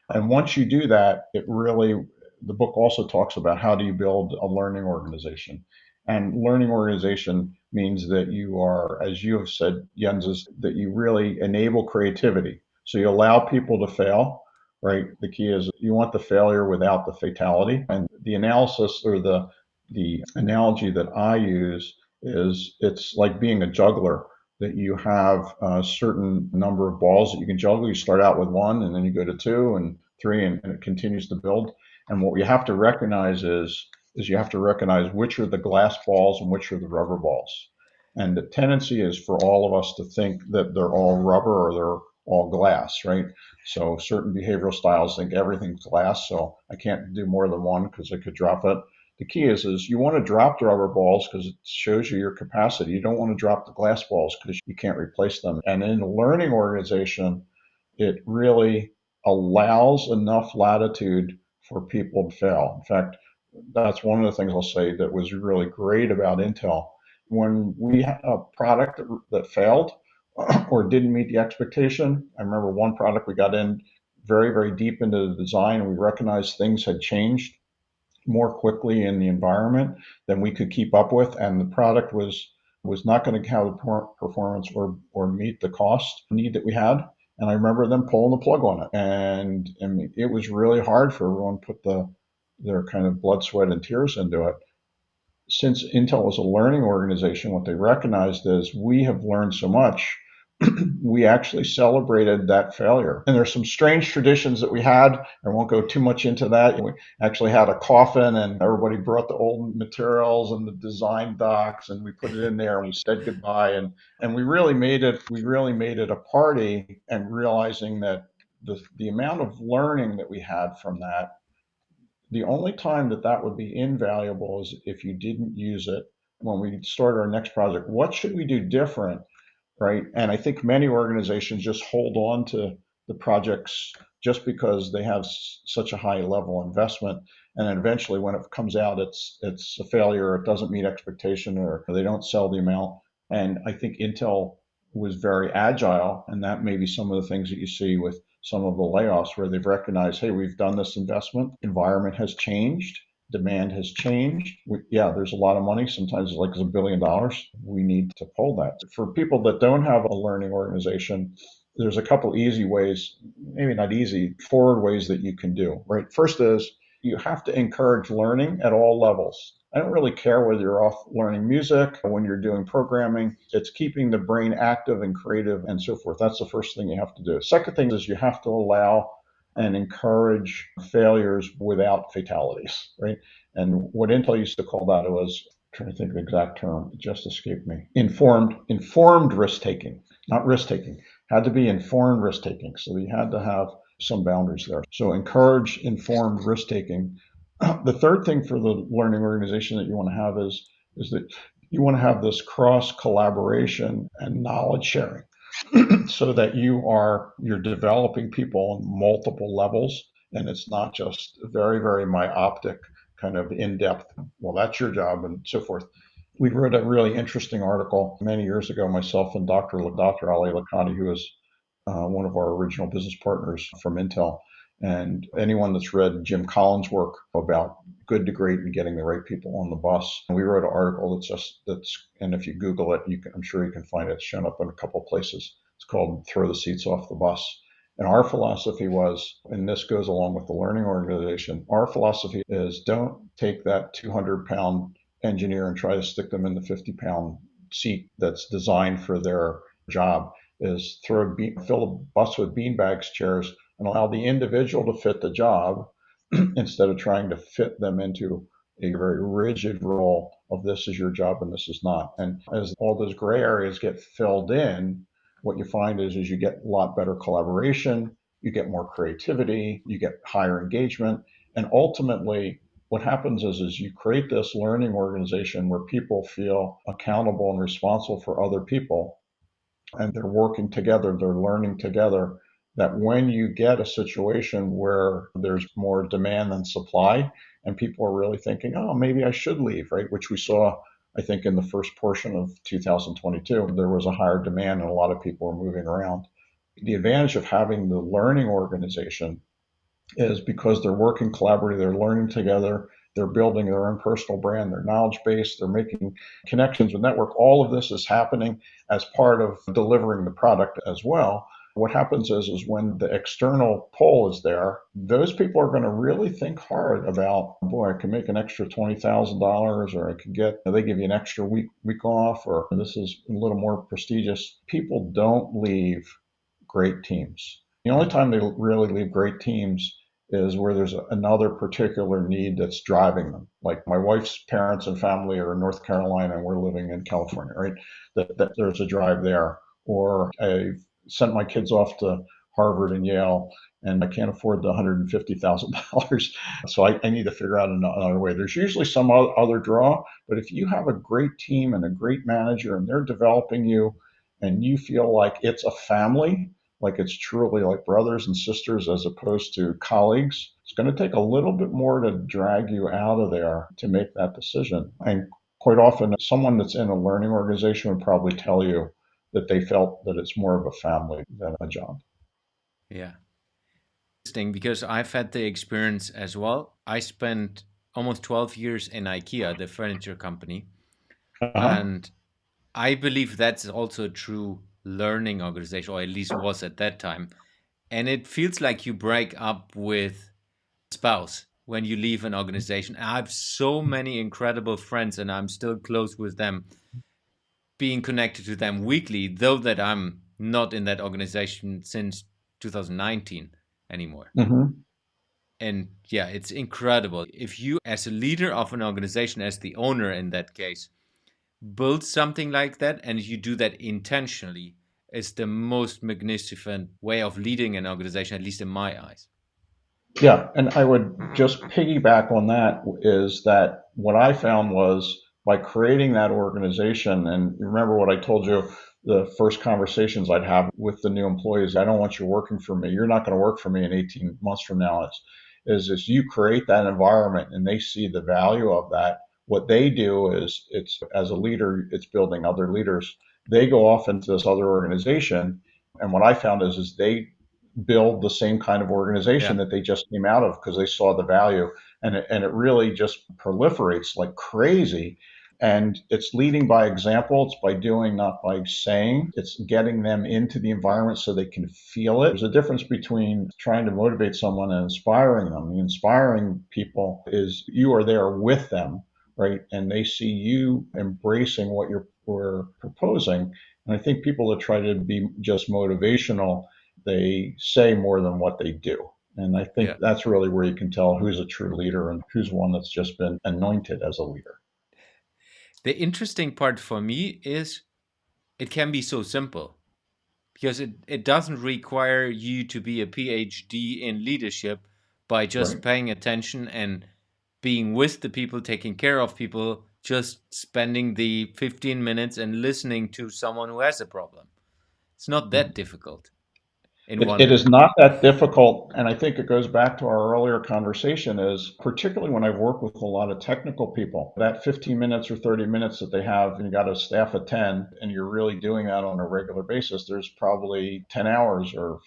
And once you do that, the book also talks about how do you build a learning organization. And learning organization means that you are, as you have said, Jens, is that you really enable creativity. So you allow people to fail, right? The key is you want the failure without the fatality. And the analysis or the analogy that I use is it's like being a juggler, that you have a certain number of balls that you can juggle. You start out with one, and then you go to two and three, and it continues to build. And what we have to recognize is you have to recognize which are the glass balls and which are the rubber balls. And the tendency is for all of us to think that they're all rubber or they're all glass, right? So certain behavioral styles think everything's glass, so I can't do more than one because I could drop it. The key is you want to drop the rubber balls because it shows you your capacity. You don't want to drop the glass balls because you can't replace them. And in a learning organization, it really allows enough latitude for people to fail. In fact, that's one of the things I'll say that was really great about Intel. When we had a product that failed or didn't meet the expectation, I remember one product we got in very, very deep into the design, and we recognized things had changed more quickly in the environment than we could keep up with, and the product was not going to have the performance or meet the cost need that we had. And I remember them pulling the plug on it, and I mean, it was really hard for everyone to put their kind of blood, sweat, and tears into it. Since Intel was a learning organization, what they recognized is we have learned so much. We actually celebrated that failure. And there's some strange traditions that we had. I won't go too much into that. We actually had a coffin, and everybody brought the old materials and the design docs, and we put it in there, and we said goodbye. And we really made it a party, and realizing that the amount of learning that we had from that, the only time that would be invaluable is if you didn't use it. When we start our next project, what should we do different, right? And I think many organizations just hold on to the projects just because they have such a high level investment, and then eventually when it comes out, it's a failure, it doesn't meet expectation, or they don't sell the amount. And I think Intel was very agile, and that may be some of the things that you see with some of the layoffs, where they've recognized, hey, we've done this investment, environment has changed, demand has changed. There's a lot of money. Sometimes it's like $1 billion. We need to pull that. For people that don't have a learning organization, there's a couple easy ways, maybe not easy, forward ways that you can do, right? First is you have to encourage learning at all levels. I don't really care whether you're off learning music or when you're doing programming. It's keeping the brain active and creative and so forth. That's the first thing you have to do. Second thing is you have to allow and encourage failures without fatalities, right? And what Intel used to call that was, I'm trying to think of the exact term, it just escaped me. Informed risk taking, not risk taking. Had to be informed risk taking. So you had to have some boundaries there. So encourage informed risk taking. The third thing for the learning organization that you want to have is that you want to have this cross collaboration and knowledge sharing. So that you're developing people on multiple levels, and it's not just very, very myopic kind of in-depth, well, that's your job and so forth. We wrote a really interesting article many years ago, myself and Dr. Ali Lakhani, who is one of our original business partners from Intel. And anyone that's read Jim Collins' work about good to great and getting the right people on the bus, we wrote an article and if you Google it, I'm sure you can find it. It's shown up in a couple of places. It's called Throw the Seats Off the Bus. And our philosophy was, and this goes along with the learning organization, our philosophy is don't take that 200-pound engineer and try to stick them in the 50-pound seat that's designed for their job. Is fill the bus with beanbags chairs and allow the individual to fit the job instead of trying to fit them into a very rigid role of this is your job and this is not. And as all those gray areas get filled in, what you find is you get a lot better collaboration, you get more creativity, you get higher engagement. And ultimately, what happens is you create this learning organization where people feel accountable and responsible for other people, and they're working together, they're learning together. That when you get a situation where there's more demand than supply, and people are really thinking, oh, maybe I should leave, right? Which we saw, I think, in the first portion of 2022, there was a higher demand and a lot of people were moving around. The advantage of having the learning organization is because they're working collaboratively, they're learning together, they're building their own personal brand, their knowledge base, they're making connections with network. All of this is happening as part of delivering the product as well. What happens is when the external pull is there, those people are going to really think hard about, boy, I can make an extra $20,000, or I could get, they give you an extra week off, or this is a little more prestigious. People don't leave great teams. The only time they really leave great teams is where there's another particular need that's driving them. Like my wife's parents and family are in North Carolina and we're living in California, right? That there's a drive there. Or I sent my kids off to Harvard and Yale and I can't afford the $150,000. So I need to figure out another way. There's usually some other draw, but if you have a great team and a great manager and they're developing you and you feel like it's a family, like it's truly like brothers and sisters as opposed to colleagues, it's going to take a little bit more to drag you out of there to make that decision. And quite often, someone that's in a learning organization would probably tell you that they felt that it's more of a family than a job. Yeah. Interesting, because I've had the experience as well. I spent almost 12 years in IKEA, the furniture company, Uh-huh. and I believe that's also a true learning organization, or at least was at that time. And it feels like you break up with a spouse when you leave an organization. I have so many incredible friends, and I'm still close with them, being connected to them weekly, though that I'm not in that organization since 2019 anymore. Mm-hmm. And yeah, it's incredible. If you, as a leader of an organization, as the owner in that case, build something like that and you do that intentionally, is the most magnificent way of leading an organization, at least in my eyes. Yeah, and I would just piggyback on that is that what I found was by creating that organization, and remember what I told you, the first conversations I'd have with the new employees, I don't want you working for me. You're not going to work for me in 18 months from now. Is you create that environment and they see the value of that. What they do is it's as a leader, it's building other leaders. They go off into this other organization. And what I found is they build the same kind of organization Yeah. that they just came out of because they saw the value, and it really just proliferates like crazy. And it's leading by example. It's by doing, not by saying. It's getting them into the environment so they can feel it. There's a difference between trying to motivate someone and inspiring them. The inspiring people is you are there with them, right? And they see you embracing what we're proposing. And I think people that try to be just motivational, they say more than what they do. And I think Yeah. that's really where you can tell who's a true leader and who's one that's just been anointed as a leader. The interesting part for me is it can be so simple because it doesn't require you to be a PhD in leadership by just Right. paying attention and being with the people, taking care of people, just spending the 15 minutes and listening to someone who has a problem. It's not that difficult in It one. is not that difficult. And I think it goes back to our earlier conversation is particularly when I've worked with a lot of technical people, that 15 minutes or 30 minutes that they have, and you got a staff of 10, and you're really doing that on a regular basis, there's probably 10 hours or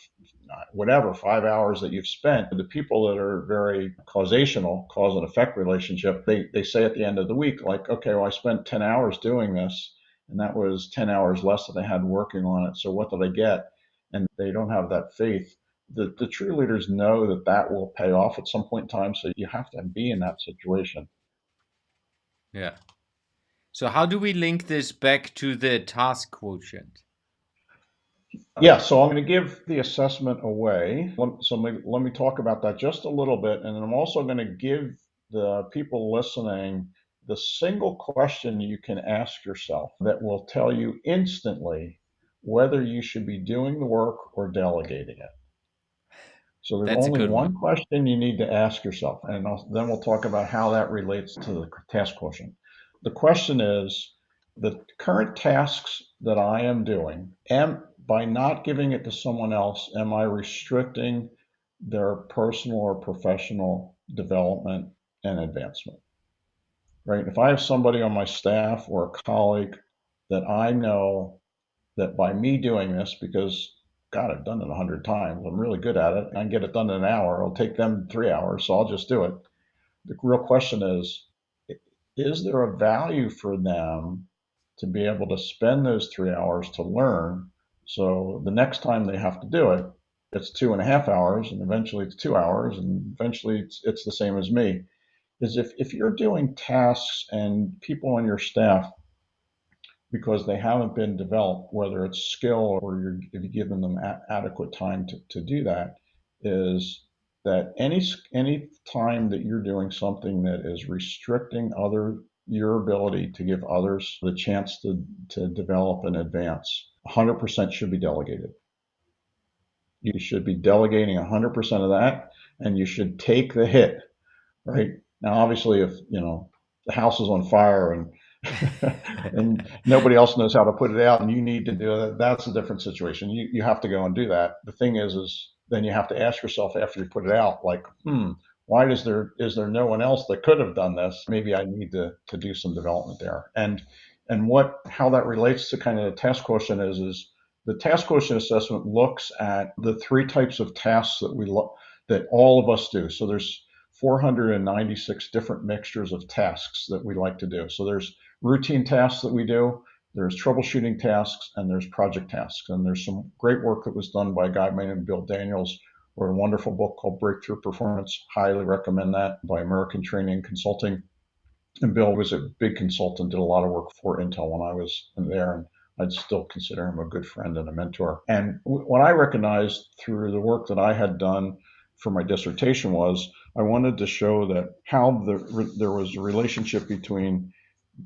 whatever, 5 hours that you've spent. The people that are very causational, cause and effect relationship, they say at the end of the week, like, okay, well, I spent 10 hours doing this, and that was 10 hours less that I had working on it. So what did I get? And they don't have that faith. The true leaders know that that will pay off at some point in time. So you have to be in that situation. Yeah. So how do we link this back to the task quotient? Yeah, so I'm going to give the assessment away. Let me talk about that just a little bit. And then I'm also going to give the people listening the single question you can ask yourself that will tell you instantly whether you should be doing the work or delegating it. So there's That's a only good one one. question you need to ask yourself, and then we'll talk about how that relates to the task quotient. The question is, the current tasks that I am doing, by not giving it to someone else, am I restricting their personal or professional development and advancement? Right? If I have somebody on my staff or a colleague that I know that by me doing this, because God, I've done it 100 times, I'm really good at it, I can get it done in an hour. It'll take them 3 hours, so I'll just do it. The real question is there a value for them to be able to spend those 3 hours to learn? So the next time they have to do it, it's 2.5 hours, and eventually it's 2 hours, and eventually it's the same as me. Is if you're doing tasks and people on your staff because they haven't been developed, whether it's skill or if you're giving them adequate time to do that, is that any time that you're doing something that is restricting your ability to give others the chance to develop and advance, 100% should be delegated. You should be delegating 100% of that, and you should take the hit, right? Now, obviously, if the house is on fire and nobody else knows how to put it out and you need to do it, that's a different situation. You have to go and do that. The thing is then you have to ask yourself after you put it out, like, why is there no one else that could have done this? Maybe I need to do some development there. And how that relates to kind of the task quotient is the task quotient assessment looks at the three types of tasks that all of us do. So there's 496 different mixtures of tasks that we like to do. So there's routine tasks that we do, there's troubleshooting tasks, and there's project tasks. And there's some great work that was done by a guy named Bill Daniels, wrote a wonderful book called Breakthrough Performance. Highly recommend that, by American Training and Consulting. And Bill was a big consultant, did a lot of work for Intel when I was there, and I'd still consider him a good friend and a mentor. And what I recognized through the work that I had done for my dissertation was I wanted to show that how there was a relationship between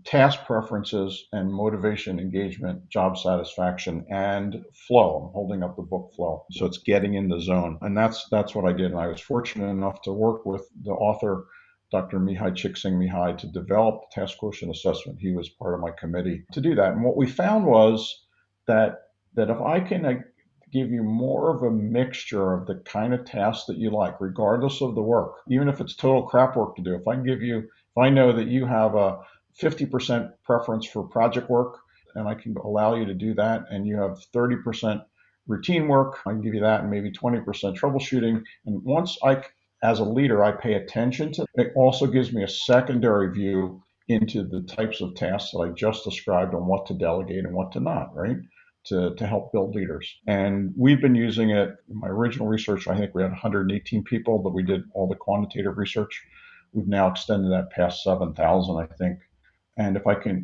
task preferences and motivation, engagement, job satisfaction, and flow. I'm holding up the book Flow. So it's getting in the zone. And that's what I did. And I was fortunate enough to work with the author, Dr. Mihai Csikszentmihalyi, to develop the task quotient assessment. He was part of my committee to do that. And what we found was that if I can give you more of a mixture of the kind of tasks that you like, regardless of the work, even if it's total crap work to do, if I know that you have a 50% preference for project work, and I can allow you to do that, and you have 30% routine work, I can give you that, and maybe 20% troubleshooting. And once as a leader, I pay attention to it, also gives me a secondary view into the types of tasks that I just described on what to delegate and what to not, right? To help build leaders. And we've been using it. In my original research, I think we had 118 people, but we did all the quantitative research. We've now extended that past 7,000, I think. And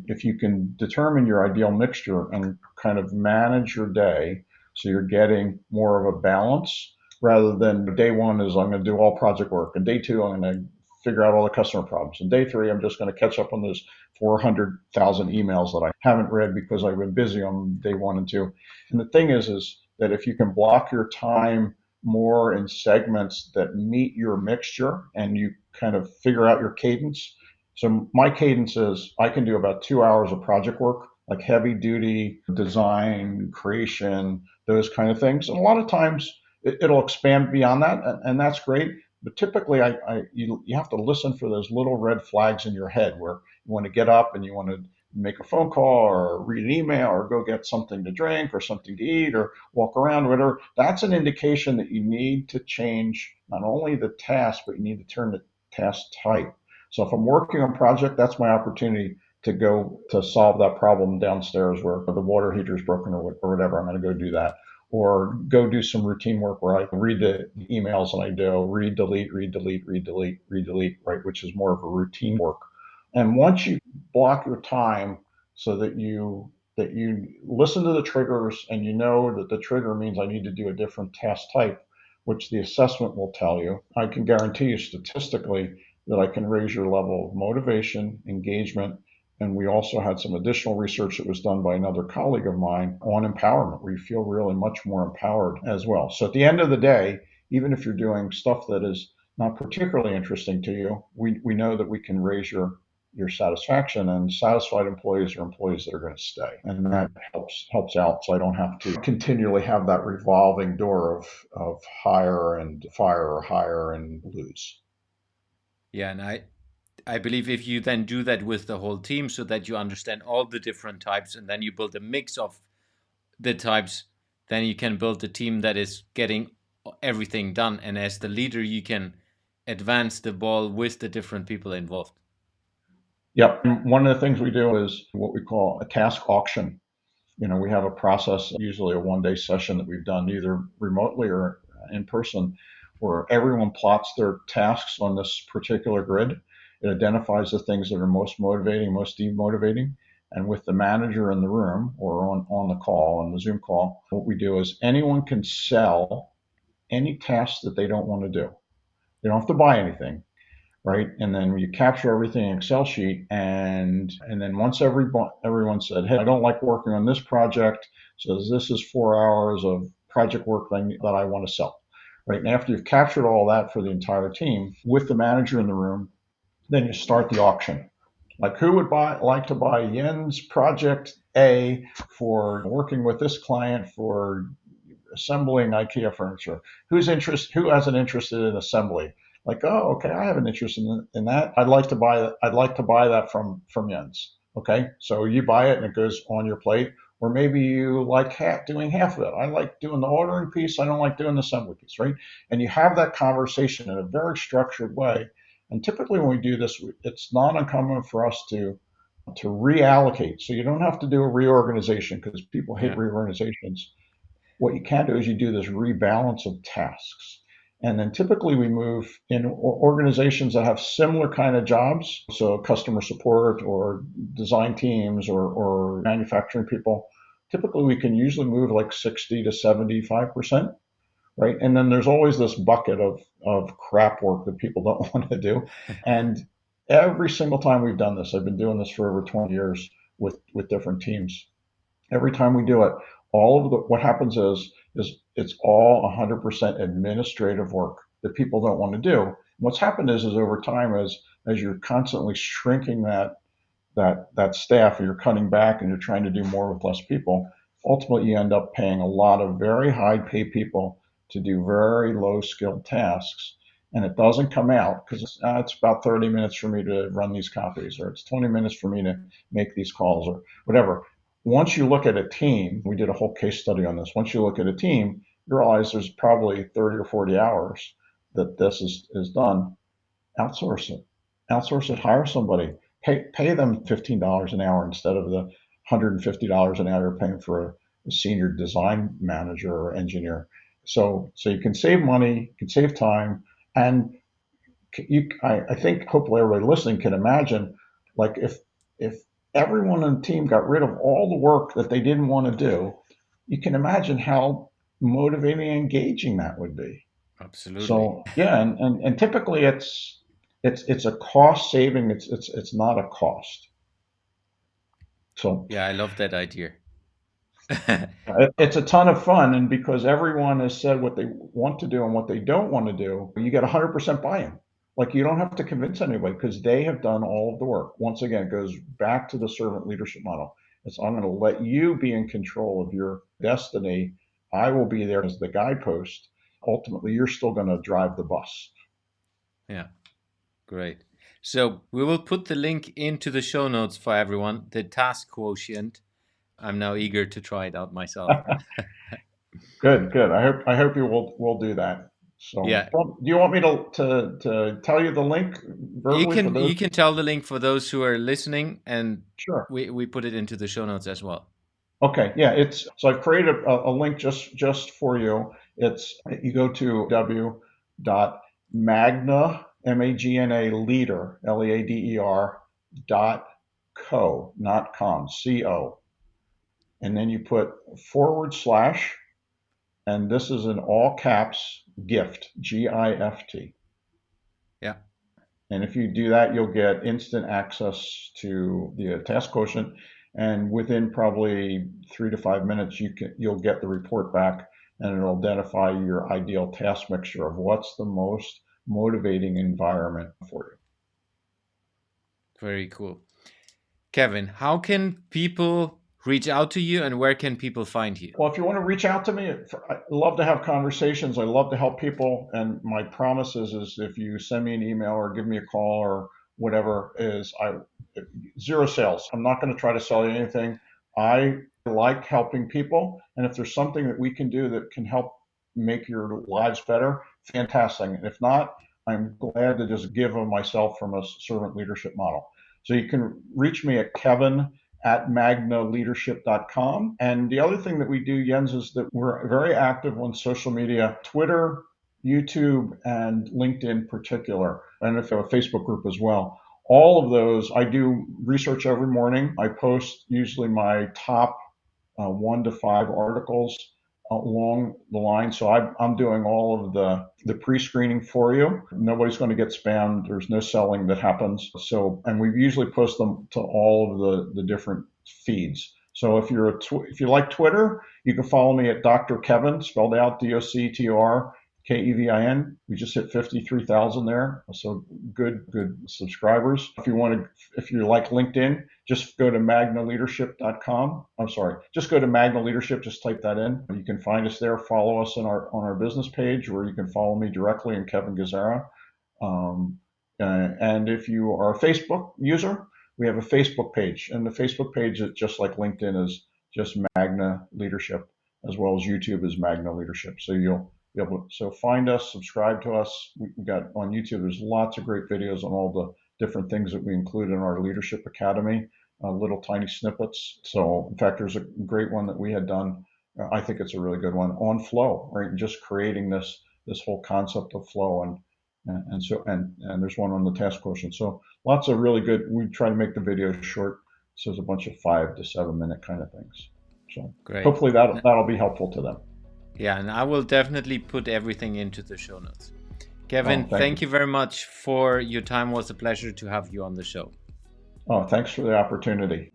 if you can determine your ideal mixture and kind of manage your day so you're getting more of a balance, rather than day one is I'm going to do all project work, and day two I'm going to figure out all the customer problems, and day three I'm just going to catch up on those 400,000 emails that I haven't read because I've been busy on day one and two. And the thing is that if you can block your time more in segments that meet your mixture and you kind of figure out your cadence. So my cadence is I can do about 2 hours of project work, like heavy duty design, creation, those kind of things. And a lot of times it'll expand beyond that, and that's great. But typically, you have to listen for those little red flags in your head where you want to get up and you want to make a phone call or read an email or go get something to drink or something to eat or walk around, whatever. That's an indication that you need to change not only the task, but you need to turn the task type. So if I'm working on a project, that's my opportunity to go to solve that problem downstairs where the water heater is broken or whatever. I'm going to go do that. Or go do some routine work where I read the emails and I do read, delete, read, delete, read, delete, read, delete, right, which is more of a routine work. And once you block your time so that you listen to the triggers and you know that the trigger means I need to do a different task type, which the assessment will tell you, I can guarantee you statistically that I can raise your level of motivation, engagement, and we also had some additional research that was done by another colleague of mine on empowerment, where you feel really much more empowered as well. So at the end of the day, even if you're doing stuff that is not particularly interesting to you, we know that we can raise your satisfaction, and satisfied employees are employees that are going to stay, and that helps out. So I don't have to continually have that revolving door of hire and fire or hire and lose. Yeah, and I believe if you then do that with the whole team so that you understand all the different types and then you build a mix of the types, then you can build a team that is getting everything done. And as the leader, you can advance the ball with the different people involved. Yep. And one of the things we do is what we call a task auction. We have a process, usually a 1-day session that we've done either remotely or in person, where everyone plots their tasks on this particular grid. It identifies the things that are most motivating, most demotivating. And with the manager in the room or on the call, on the Zoom call, what we do is anyone can sell any task that they don't want to do. They don't have to buy anything, right? And then you capture everything in Excel sheet, and then once everyone said, "Hey, I don't like working on this project, so this is 4 hours of project work that I want to sell," right? And after you've captured all that for the entire team with the manager in the room, then you start the auction. Like, who would like to buy Yen's project A for working with this client for assembling IKEA furniture? Who has an interest in assembly? Like, oh, okay, I have an interest in that. I'd like to buy that from Jens. Okay, so you buy it and it goes on your plate. Or maybe you like doing half of it. I like doing the ordering piece. I don't like doing the assembly piece, right? And you have that conversation in a very structured way. And typically when we do this, it's not uncommon for us to reallocate. So you don't have to do a reorganization because people hate reorganizations. What you can do is you do this rebalance of tasks. And then typically we move in organizations that have similar kind of jobs, so customer support or design teams or manufacturing people. Typically we can usually move like 60 to 75%, right? And then there's always this bucket of crap work that people don't want to do. And every single time we've done this, I've been doing this for over 20 years with different teams. Every time we do it, what happens is it's all 100% administrative work that people don't want to do. And what's happened is over time, as you're constantly shrinking that staff, and you're cutting back, and you're trying to do more with less people, ultimately you end up paying a lot of very high paid people to do very low skilled tasks. And it doesn't come out because it's about 30 minutes for me to run these copies, or it's 20 minutes for me to make these calls, or whatever. Once you look at a team, we did a whole case study on this. Once you look at a team, you realize there's probably 30 or 40 hours that this is done. Outsource it, hire somebody, pay them $15 an hour instead of the $150 an hour you're paying for a senior design manager or engineer. So you can save money, you can save time, and I think hopefully everybody listening can imagine, like, if everyone on the team got rid of all the work that they didn't want to do, you can imagine how motivating and engaging that would be. Absolutely. So yeah, and typically it's a cost saving. It's not a cost. So yeah, I love that idea. it's a ton of fun, and because everyone has said what they want to do and what they don't want to do, you get 100% buy-in. Like, you don't have to convince anybody because they have done all of the work. Once again, it goes back to the servant leadership model. It's, I'm going to let you be in control of your destiny. I will be there as the guidepost. Ultimately, you're still going to drive the bus. Yeah, great. So we will put the link into the show notes for everyone, the Task Quotient. I'm now eager to try it out myself. Good. I hope you will do that. So yeah. Do you want me to tell you the link verbally for those? You can tell the link for those who are listening, and Sure. we put it into the show notes as well. Okay. Yeah. So I've created a link just for you. You go to w.magna, Magna leader, leader.co, not com, co. And then you put /, and this is in all caps, gift, GIFT. Yeah. And if you do that, you'll get instant access to the Task Quotient, and within probably 3 to 5 minutes, you'll get the report back, and it'll identify your ideal task mixture of what's the most motivating environment for you. Very cool. Kevin, how can people reach out to you, and where can people find you? Well, if you want to reach out to me, I love to have conversations. I love to help people. And my promise is if you send me an email or give me a call or whatever, zero sales. I'm not going to try to sell you anything. I like helping people. And if there's something that we can do that can help make your lives better, fantastic. And if not, I'm glad to just give of myself from a servant leadership model. So you can reach me at kevin@magnaleadership.com. And the other thing that we do, Jens, is that we're very active on social media, Twitter, YouTube, and LinkedIn in particular. And if you have a Facebook group as well. All of those, I do research every morning. I post usually my top 1 to 5 articles along the line. So I'm doing all of the pre-screening for you. Nobody's going to get spammed. There's no selling that happens. So, and we usually post them to all of the different feeds. So if you like Twitter, you can follow me at Dr. Kevin, spelled out DoctorKevin. We just hit 53,000 there. So good subscribers. If you like LinkedIn, just go to magnaleadership.com. Just go to Magna Leadership, just type that in. You can find us there, follow us on our business page, or you can follow me directly in Kevin Gazzara. And if you are a Facebook user, we have a Facebook page, and the Facebook page is just like LinkedIn is just Magna Leadership, as well as YouTube is Magna Leadership. So so find us, subscribe to us. We got on YouTube, there's lots of great videos on all the different things that we include in our Leadership Academy, little tiny snippets. So in fact, there's a great one that we had done. I think it's a really good one on flow, right? And just creating this whole concept of flow, and there's one on the Task Quotient. So lots of really good. We try to make the videos short, so there's a bunch of 5 to 7 minute kind of things. So great. Hopefully that'll be helpful to them. Yeah, and I will definitely put everything into the show notes. Kevin, thank you very much for your time. It was a pleasure to have you on the show. Oh, thanks for the opportunity.